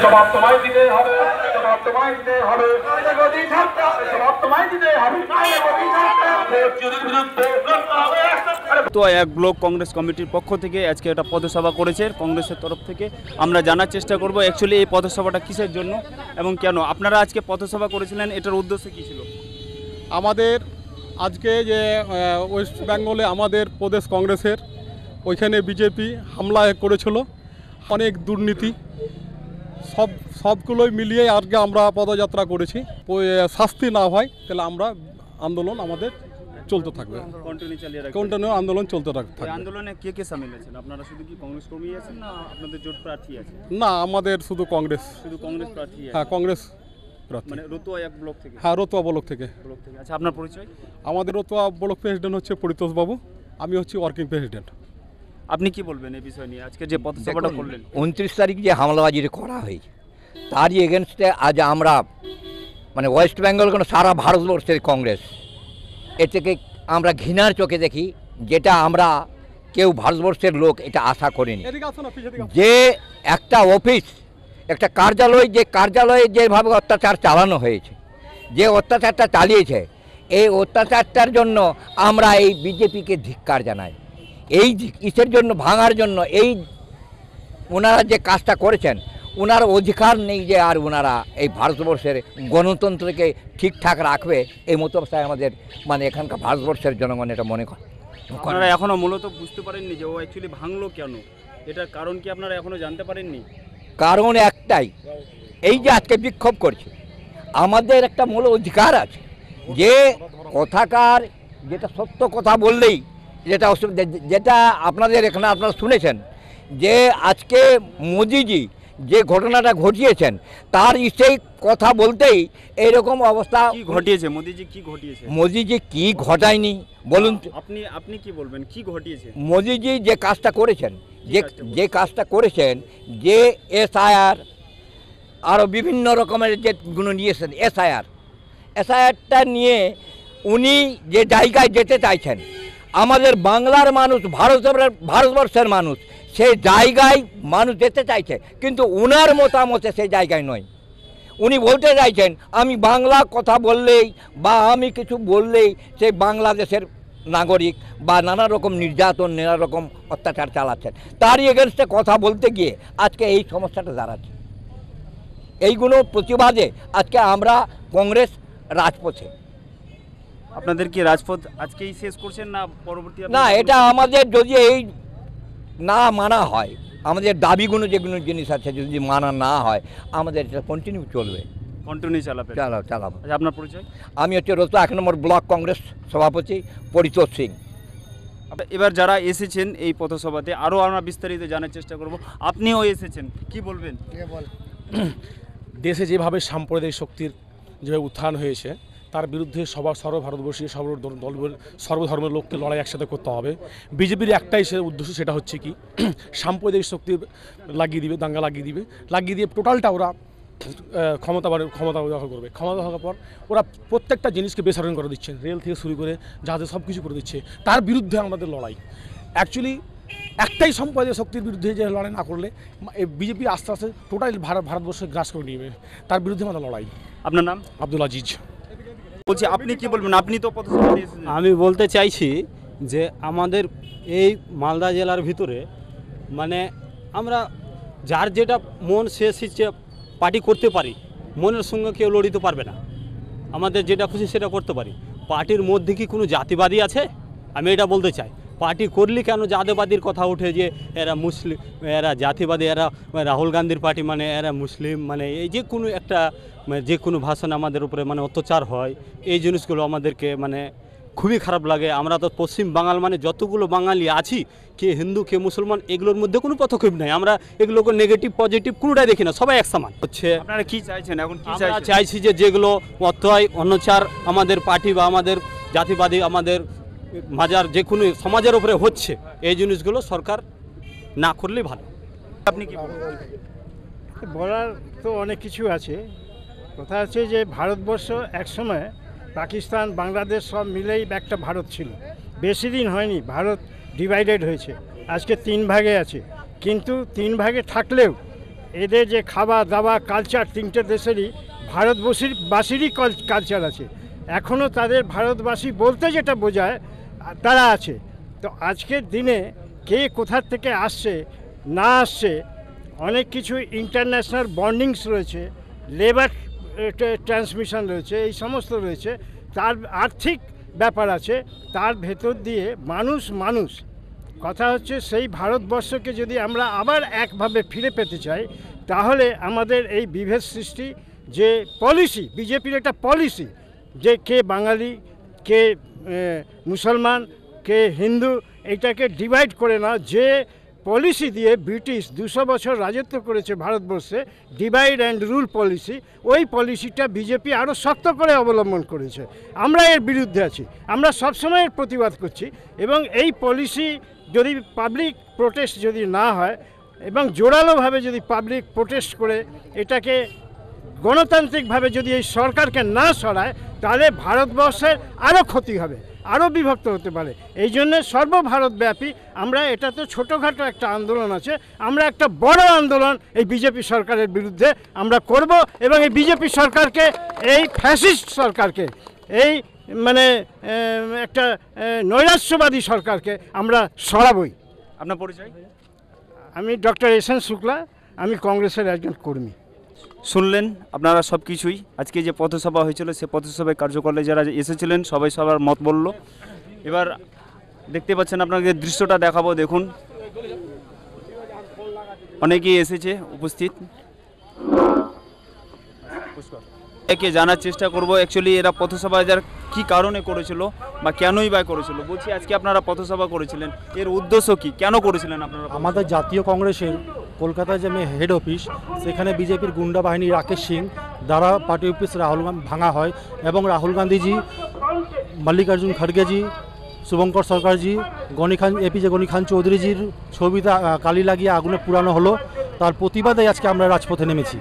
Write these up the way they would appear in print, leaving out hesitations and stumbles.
জবাব তোমায় দিতে হবে, জবাব তোমায় দিতে হবে, গদি ছাড়তে হবে, জবাব তোমায় দিতে হবে, গদি ছাড়তে হবে, চুরির বিরুদ্ধে লড়তে হবে। তো এক ব্লক কংগ্রেস কমিটির পক্ষ থেকে আজকে একটা পথসভা করেছে কংগ্রেসের তরফ থেকে। আমরা জানার চেষ্টা করব অ্যাকচুয়ালি এই পথসভাটা কিসের জন্য এবং কেন আপনারা আজকে পথসভা করেছিলেন, এটার উদ্দেশ্য কী ছিল? আমাদের আজকে যে ওয়েস্ট বেঙ্গলে আমাদের প্রদেশ কংগ্রেসের ওইখানে বিজেপি হামলা করেছিল, অনেক দুর্নীতি, সবগুলোই মিলিয়ে আজকে আমরা পদযাত্রা করেছি। শাস্তি না হয় তাহলে আমরা আন্দোলন আমাদের চলতে থাকবে, কন্টিনিউ আন্দোলন চলতে থাকবে। আন্দোলনে কে কে সামিল আছেন? আপনারা শুধু কি কংগ্রেস কর্মী আছেন না আপনাদের জোট প্রার্থী আছে? না, আমাদের শুধু কংগ্রেস প্রার্থী। হ্যাঁ, কংগ্রেস প্রার্থী। মানে রতুয়া এক ব্লক থেকে? হ্যাঁ, রতুয়া ব্লক থেকে। আচ্ছা, আপনার পরিচয়? আমাদের রতুয়া ব্লক প্রেসিডেন্ট হচ্ছে পরিতোষ বাবু, আমি হচ্ছি ওয়ার্কিং প্রেসিডেন্ট। আপনি কি বলবেন এই বিষয় নিয়ে আজকে যে পথসভাটা করলেন? 29 তারিখ যে হামলাবাজি করা হয়েছে তারই এগেনস্টে আজ আমরা মানে ওয়েস্ট বেঙ্গল কোনো সারা ভারতবর্ষের কংগ্রেস এর থেকে আমরা ঘৃণার চোখে দেখি, যেটা আমরা কেউ ভারতবর্ষের লোক এটা আশা করিনি। যে একটা অফিস, একটা কার্যালয়, যে কার্যালয়ে যেভাবে অত্যাচার চালানো হয়েছে, যে অত্যাচারটা চালিয়েছে, এই অত্যাচারটার জন্য আমরা এই বিজেপিকে ধিক্কার জানাই। এই ইসের জন্য ভাঙার জন্য এই ওনারা যে কাজটা করেছেন, ওনার অধিকার নেই যে আর ওনারা এই ভারতবর্ষের গণতন্ত্রকে ঠিকঠাক রাখবে, এই মতো অবস্থায় আমাদের মানে এখানকার ভারতবর্ষের জনগণ এটা মনে করে। আপনারা এখনও মূলত বুঝতে পারেননি যে ও অ্যাকচুয়ালি ভাঙলো কেন? এটার কারণ কি আপনারা এখনও জানতে পারেননি? কারণ একটাই, এই যে আজকে বিক্ষোভ করছে, আমাদের একটা মূল অধিকার আছে যে কথাকার যেটা সত্য কথা বললেই যেটা আপনাদের এখানে আপনারা শুনেছেন যে আজকে মোদিজি যে ঘটনাটা ঘটিয়েছেন তার সেই কথা বলতেই এইরকম অবস্থা ঘটিয়েছে। মোদিজি কি ঘটিয়েছে? মোদিজি কি ঘটায়নি বলুন? আপনি কি বলবেন কি ঘটিয়েছে? মোদিজি যে কাজটা করেছেন, যে কাজটা করেছেন, যে এসআইআর আরও বিভিন্ন রকমের যেগুলো নিয়েছেন, এসআইআরটা নিয়ে উনি যে জায়গায় যেতে চাইছেন, আমাদের বাংলার মানুষ, ভারতবর্ষের মানুষ সেই জায়গায় মানুষ যেতে চাইছে, কিন্তু ওনার মতামতে সেই জায়গায় নয়। উনি বলতে চাইছেন আমি বাংলা কথা বললেই বা আমি কিছু বললেই সেই বাংলাদেশের নাগরিক বা নানা রকম নির্যাতন, নানা রকম অত্যাচার চালাচ্ছেন। তারই এগেনস্টে কথা বলতে গিয়ে আজকে এই সমস্যাটা দাঁড়াচ্ছে। এইগুলো প্রতিবাদে আজকে আমরা কংগ্রেস রাজপথে। আপনাদের কি রাজপথ আজকেই শেষ করছেন না পরবর্তী? না, এটা আমাদের যদি এই না মানা হয়, আমাদের দাবিগুলো যেগুলো জিনিস আছে যদি মানা না হয়, আমাদের এটা কন্টিনিউ চলবে, চালাবো। আচ্ছা, আপনার পরিচয়? আমি হচ্ছে রতুয়া 1 নম্বর ব্লক কংগ্রেস সভাপতি পরিতোষ সিং। এবার যারা এসেছেন এই পথসভাতে আরও আমরা বিস্তারিত জানার চেষ্টা করব। আপনিও এসেছেন, কি বলবেন? দেশে যেভাবে সাম্প্রদায়িক শক্তির যেভাবে উত্থান হয়েছে তার বিরুদ্ধে সর্বভারতবর্ষীয় সর্বধর্মের লোককে লড়াই একসাথে করতে হবে। বিজেপির একটাই উদ্দেশ্য, সেটা হচ্ছে কি সাম্প্রদায়িক শক্তি লাগিয়ে দিবে, দাঙ্গা লাগিয়ে দিয়ে টোটালটা ওরা ক্ষমতা দখল করবে। ক্ষমতা দখলের পর ওরা প্রত্যেকটা জিনিসকে বেসাধারণ করে দিচ্ছে, রেল থেকে শুরু করে জাহাজে সব কিছু করে দিচ্ছে। তার বিরুদ্ধে আমাদের লড়াই। অ্যাকচুয়ালি একটাই সম্প্রদায় শক্তির বিরুদ্ধে যে লড়াই না করলে বিজেপি আস্তে আস্তে টোটাল ভারতবর্ষে গ্রাস করে নিবে, তার বিরুদ্ধে আমাদের লড়াই। আপনার নাম? আব্দুল আজিজ। বলছি, আপনি কি বলবেন? আপনি তো পথসভাতে এসেছেন। আমি বলতে চাইছি যে আমাদের এই মালদা জেলার ভিতরে মানে আমরা যার যেটা মন সে পার্টি করতে পারি, মনের সঙ্গে কেউ লড়িতে পারবে না। আমাদের যেটা খুশি সেটা করতে পারি। পার্টির মধ্যে কি কোনো জাতিবাদী আছে? আমি এটা বলতে চাই। পার্টি করলে কেন জাতিবাদীর কথা ওঠে যে এরা মুসলিম, এরা জাতিবাদী, এরা রাহুল গান্ধীর পার্টি মানে এরা মুসলিম, মানে এই যে কোনো একটা যে কোনো ভাষণ আমাদের উপরে মানে অত্যাচার হয়, এই জিনিসগুলো আমাদেরকে মানে খুবই খারাপ লাগে। আমরা তো পশ্চিম বাঙাল মানে যতগুলো বাঙালি আছি, কে হিন্দু কে মুসলমান, এগুলোর মধ্যে কোনো পদক্ষেপ নেই। আমরা এগুলোকে নেগেটিভ পজিটিভ কোনোটাই দেখি না, সবাই এক সমান হচ্ছে। আপনারা কি চাইছেন এখন? কি চাইছি যে যেগুলো অত্যাচার আমাদের পার্টি বা আমাদের জাতিবাদী আমাদের মাজার যে কোনো সমাজের উপরে হচ্ছে, এই জিনিসগুলো সরকার না করলেই ভালো। আপনি কি বলার? তো অনেক কিছু আছে। কথা আছে যে ভারতবর্ষ একসময় পাকিস্তান, বাংলাদেশ সব মিলেই একটা ভারত ছিল। বেশি দিন হয়নি ভারত ডিভাইডেড হয়েছে, আজকে 3 ভাগে আছে। কিন্তু 3 ভাগে থাকলেও এদের যে খাওয়া দাওয়া কালচার, তিনটে দেশেরই ভারতবাসীরই কালচার আছে। এখনও তাদের ভারতবাসী বলতে যেটা বোঝায় তারা আছে। তো আজকের দিনে কে কোথার থেকে আসছে না আসছে, অনেক কিছু ইন্টারন্যাশনাল বন্ডিংস রয়েছে, লেবার ট্রান্সমিশন রয়েছে, এই সমস্ত রয়েছে, তার আর্থিক ব্যাপার আছে, তার ভেতর দিয়ে মানুষ কথা হচ্ছে সেই ভারতবর্ষকে যদি আমরা আবার একভাবে ফিরে পেতে চাই, তাহলে আমাদের এই বিভেদ সৃষ্টি যে পলিসি, বিজেপির একটা পলিসি যে কে বাঙালি, কে মুসলমান, কে হিন্দু, এটাকে ডিভাইড করে না, যে পলিসি দিয়ে ব্রিটিশ 200 বছর রাজত্ব করেছে ভারতবর্ষে, ডিভাইড অ্যান্ড রুল পলিসি, ওই পলিসিটা বিজেপি আরও শক্ত করে অবলম্বন করেছে। আমরা এর বিরুদ্ধে আছি, আমরা সবসময় এর প্রতিবাদ করছি। এবং এই পলিসি যদি পাবলিক প্রোটেস্ট যদি না হয় এবং জোরালোভাবে যদি পাবলিক প্রোটেস্ট করে এটাকে গণতান্ত্রিকভাবে যদি এই সরকারকে না সরায়, তাহলে ভারতবর্ষের আরও ক্ষতি হবে, আরও বিভক্ত হতে পারে। এই জন্য সর্বভারতব্যাপী আমরা, এটা তো ছোটোখাটো একটা আন্দোলন আছে, আমরা একটা বড় আন্দোলন এই বিজেপি সরকারের বিরুদ্ধে আমরা করব এবং এই বিজেপি সরকারকে, এই ফ্যাসিস্ট সরকারকে, এই মানে একটা নৈরাশ্যবাদী সরকারকে আমরা সরাবই। আপনার পরিচয়? আমি ডক্টর এস.এন. শুক্লা, আমি কংগ্রেসের একজন কর্মী। শুনলেন আপনারা সব কিছুই। আজকে যে পথসভা হয়েছিল সে পথসভায় কার্যকরলে যারা এসেছিলেন সবাই সবার মত বলল। এবার দেখতে পাচ্ছেন, আপনাকে দৃশ্যটা দেখাবো, দেখুন অনেকেই এসেছে উপস্থিত। একে জানার চেষ্টা করব অ্যাকচুয়ালি এরা পথসভা যার কী কারণে করেছিল বা কেনই বা করেছিল। বলছি আজকে আপনারা পথসভা করেছিলেন, এর উদ্দেশ্য কি, কেন করেছিলেন আপনারা? আমাদের জাতীয় কংগ্রেসের কলকাতায় যে হেড অফিস, সেখানে বিজেপির গুন্ডা বাহিনী রাকেশ সিং দ্বারা পার্টি অফিস ভাঙা হয় এবং রাহুল গান্ধীজি, মল্লিকার্জুন খড়গেজি, শুভঙ্কর সরকারজি, এপিজে গনি খান চৌধুরীজির ছবিতে কালি লাগিয়ে আগুনে পুরানো হলো। তার প্রতিবাদে আজকে আমরা রাজপথে নেমেছি।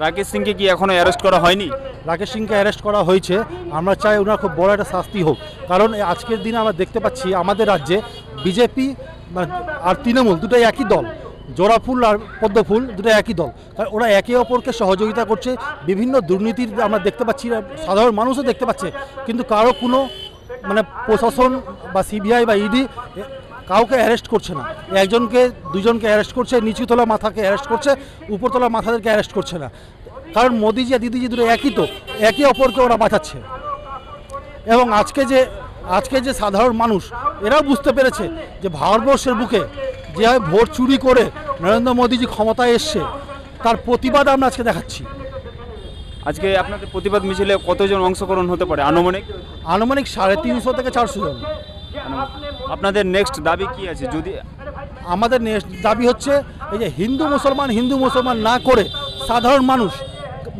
রাকেশ সিংকে কি এখনও অ্যারেস্ট করা হয়নি? রাকেশ সিংকে অ্যারেস্ট করা হয়েছে। আমরা চাই ওনার খুব বড় একটা শাস্তি হোক, কারণ আজকের দিনে আমরা দেখতে পাচ্ছি আমাদের রাজ্যে বিজেপি আর তৃণমূল দুটোই একই দল, জোড়াফুল আর পদ্মফুল দুটো একই দল, কারণ ওরা একে অপরকে সহযোগিতা করছে। বিভিন্ন দুর্নীতির আমরা দেখতে পাচ্ছি, সাধারণ মানুষও দেখতে পাচ্ছে, কিন্তু কারো কোনো মানে প্রশাসন বা সিবিআই বা ইডি কাউকে অ্যারেস্ট করছে না। একজনকে দুজনকে অ্যারেস্ট করছে, নিচুতলা মাথাকে অ্যারেস্ট করছে, উপরতলা মাথাদেরকে অ্যারেস্ট করছে না, কারণ মোদিজি আর দিদিজি দুটো একই, তো একে অপরকে ওরা বাঁচাচ্ছে। এবং আজকে যে সাধারণ মানুষ এরাও বুঝতে পেরেছে যে ভারতবর্ষের বুকে যেভাবে ভোট চুরি করে নরেন্দ্র মোদিজি ক্ষমতায় এসছে, তার প্রতিবাদ আমরা আজকে দেখাচ্ছি। আজকে আপনাদের প্রতিবাদ মিছিলে কতজন অংশগ্রহণ হতে পারে আনুমানিক? 350 থেকে 400 জন। আপনাদের নেক্সট দাবি কি আছে? যদি আমাদের নেক্সট দাবি হচ্ছে এই যে হিন্দু মুসলমান না করে সাধারণ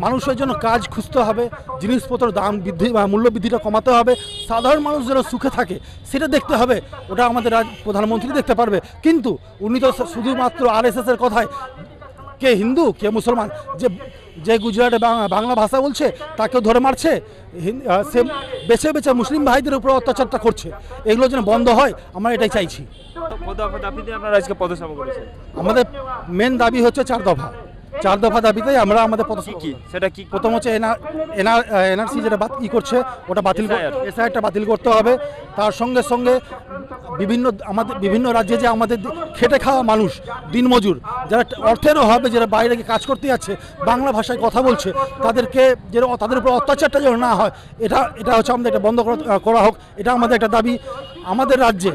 মানুষের জন্য কাজ খুঁজতে হবে, জিনিসপত্রের দাম বৃদ্ধি বা মূল্য বৃদ্ধিটা কমাতে হবে, সাধারণ মানুষ যেন সুখে থাকে সেটা দেখতে হবে। ওটা আমাদের প্রধানমন্ত্রী দেখতে পারবে, কিন্তু উনি তো শুধুমাত্র আরএসএসের কথায় কে হিন্দু কে মুসলমান, যে গুজরাটে বাংলা ভাষা বলছে তাকেও ধরে মারছে, সে বেছে বেছে মুসলিম ভাইদের উপর অত্যাচারটা করছে, এগুলো যেন বন্ধ হয়, আমরা এটাই চাইছি। আপনারা আজকে পদসভা করেছেন, আমাদের মেন দাবি হচ্ছে 4 দফা। 4 দফা দাবিতেই আমরা আমাদের পদসভা। কি সেটা কি? প্রথম হচ্ছে এনআরসি যেটা করছে ওটা বাতিল, এসআইআরটা বাতিল করতে হবে। তার সঙ্গে সঙ্গে বিভিন্ন রাজ্যে যে আমাদের খেটে খাওয়া মানুষ, দিনমজুর, যারা অর্থের অভাবে যারা বাইরে কাজ করতে যাচ্ছে, বাংলা ভাষায় কথা বলছে, তাদের উপর অত্যাচারটা যেন না হয়, এটা হচ্ছে আমাদের এটা বন্ধ করা হোক। এটা আমাদের একটা দাবি। আমাদের রাজ্যে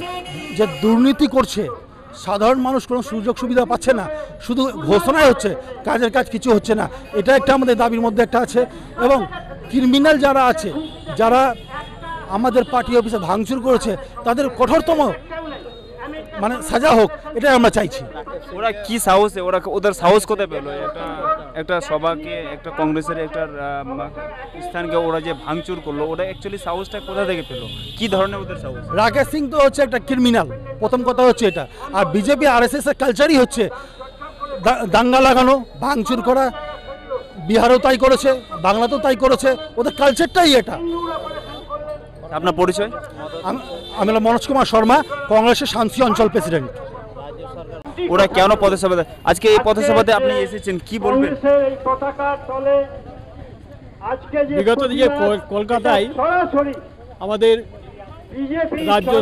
যে দুর্নীতি করছে, সাধারণ মানুষ কোনো সুযোগ সুবিধা পাচ্ছে না, শুধু ঘোষণাই হচ্ছে, কাজের কাজ কিছু হচ্ছে না, এটা একটা আমাদের দাবির মধ্যে একটা আছে। এবং ক্রিমিনাল যারা আছে, যারা আমাদের পার্টি অফিসে ভাঙচুর করেছে, তাদের কঠোরতম মানে সাজা হোক, এটাই আমরা চাইছি। ওরা কি সাহসে, ওদের সাহস কোথায় পেলো? একটা সভাকে, একটা কংগ্রেসের একটা স্থানকে ওরা যে ভাঙচুর করলো, ওটা অ্যাকচুয়ালি সাহসটা কোথা থেকে পেলো? কি ধরনের ওদের সাহস? রাকেশ সিং তো হচ্ছে একটা ক্রিমিনাল, প্রথম কথা হচ্ছে এটা। আর বিজেপি আরএসএস এর কালচারই হচ্ছে দাঙ্গা লাগানো, ভাঙচুর করা। বিহারও তাই করেছে, বাংলাতেও তাই করেছে, ওদের কালচারটাই এটা। আপনার পরিচয়? আমি মনোজ কুমার শর্মা, কংগ্রেসের শান্তি অঞ্চল প্রেসিডেন্ট। ওরা কেন পথসভাতে আজকে এই পথসভাতে আপনি এসেছেন কি বলবেন? বিগত দিনে কলকাতায় আমাদের রাজ্য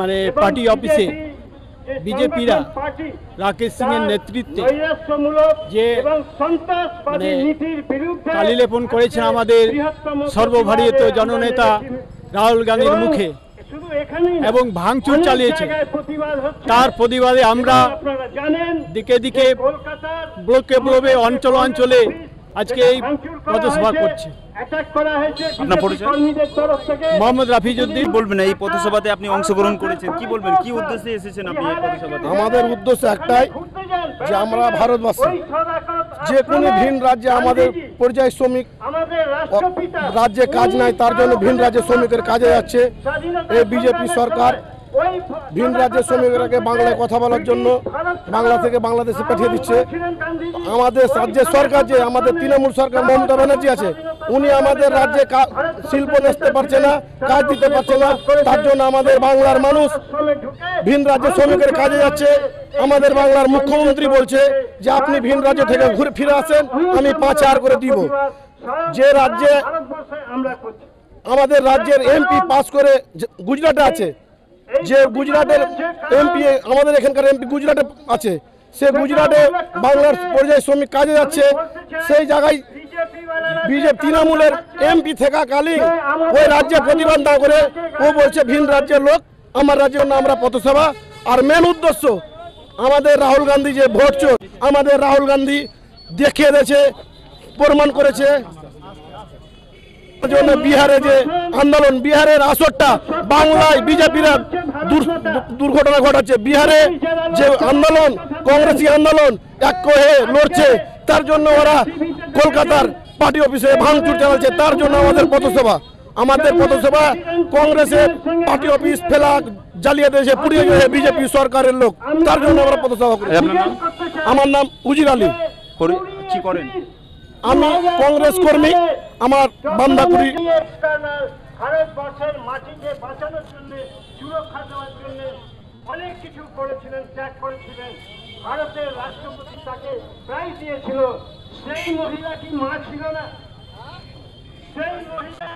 মানে পার্টি অফিসে বিজেপিরা রাকেশ সিং এর নেতৃত্বে যে মানে কালি লেপন করেছেন আমাদের সর্বভারতীয় জননেতা রাহুল গান্ধীর মুখে এবং ভাঙচুর চালিয়েছে, তার প্রতিবাদে আমরা দিকে দিকে ব্লকে ব্লকে অঞ্চল অঞ্চলে আজকে এই পথসভা করছি। আপনার পরিচয়? মোহাম্মদ রাফিজউদ্দিন। বলবেন এই পথসভাতে আপনি অংশগ্রহণ করেছেন, কি বলবেন, কি উদ্দেশ্যে এসেছেন আপনি এই পথসভাতে? আমাদের উদ্দেশ্য একটাই যে আমরা ভারতবাসী, যে কোনো ভিন রাজ্যে আমাদের পরিযায়ী শ্রমিক রাজ্যে কাজ নাই, তার জন্য ভিন রাজ্যের শ্রমিকের কাজে যাচ্ছে এই বিজেপি সরকার। ভিন রাজ্যের শ্রমিকরাকে বাংলায় কথা বলার জন্য বাংলা থেকে বাংলাদেশে পাঠিয়ে দিচ্ছে। আমাদের রাজ্যের সরকার যে আমাদের তৃণমূল সরকার মমতা ব্যানার্জি আছে, উনি আমাদের রাজ্যে শিল্প নিতে পারছে না, কাজ দিতে পারছে না, তার জন্য আমাদের বাংলার মানুষ ভিন রাজ্যের শ্রমিকের কাজে যাচ্ছে। আমাদের বাংলার মুখ্যমন্ত্রী বলছে যে আপনি ভিন রাজ্য থেকে ঘুরে ফিরে আসেন, আমি 5,000 করে দিব। যে রাজ্যে আমাদের রাজ্যের এমপি পাস করে গুজরাটে আছে, যে গুজরাটের এমপি আমাদের এখানকার এমপি গুজরাটে আছে, সে গুজরাটে বাংলার পরিযায়ী শ্রমিক কাজে যাচ্ছে, সেই জায়গায় বিজেপি তৃণমূলের এমপি থাকাকালীন ওই রাজ্যে প্রতিবাদ না করে ও বলছে ভিন রাজ্যের লোক আমার রাজ্যের জন্য আমরা পথসভা। আর মেন উদ্দেশ্য আমাদের রাহুল গান্ধী যে ভোট চোর, আমাদের রাহুল গান্ধী দেখিয়ে দিয়েছে, প্রমাণ করেছে। জন্য বিহারে যে আন্দোলন, বিহারের আসরটা বাংলায় বিজেপিরা দুর্ঘটনা ঘটাচ্ছে। বিহারে যে আন্দোলন, কংগ্রেসি আন্দোলন এক হয়ে লড়ছে, তার জন্য ওরা কলকাতার পার্টি অফিসে ভাঙচুর চালাচ্ছে। তার জন্য আমাদের পথসভা, কংগ্রেসের পার্টি অফিস ফেলা জ্বালিয়ে দিয়েছে, পুড়িয়ে দিয়েছে বিজেপি সরকারের লোক, তার জন্য আমরা পথসভা করি। আমার নাম উজির আলী। কি করেন? আমি কংগ্রেস কর্মী। আমার বান্দাকুড়ি ভারতবর্ষের মাটিকে বাঁচানোর জন্য, সুরক্ষা দেওয়ার জন্য অনেক কিছু করেছিলেন, ত্যাগ করেছিলেন। ভারতের রাষ্ট্রপতি তাকে প্রাইজ দিয়েছিল। সেই মহিলা কি মা ছিল না? সেই মহিলা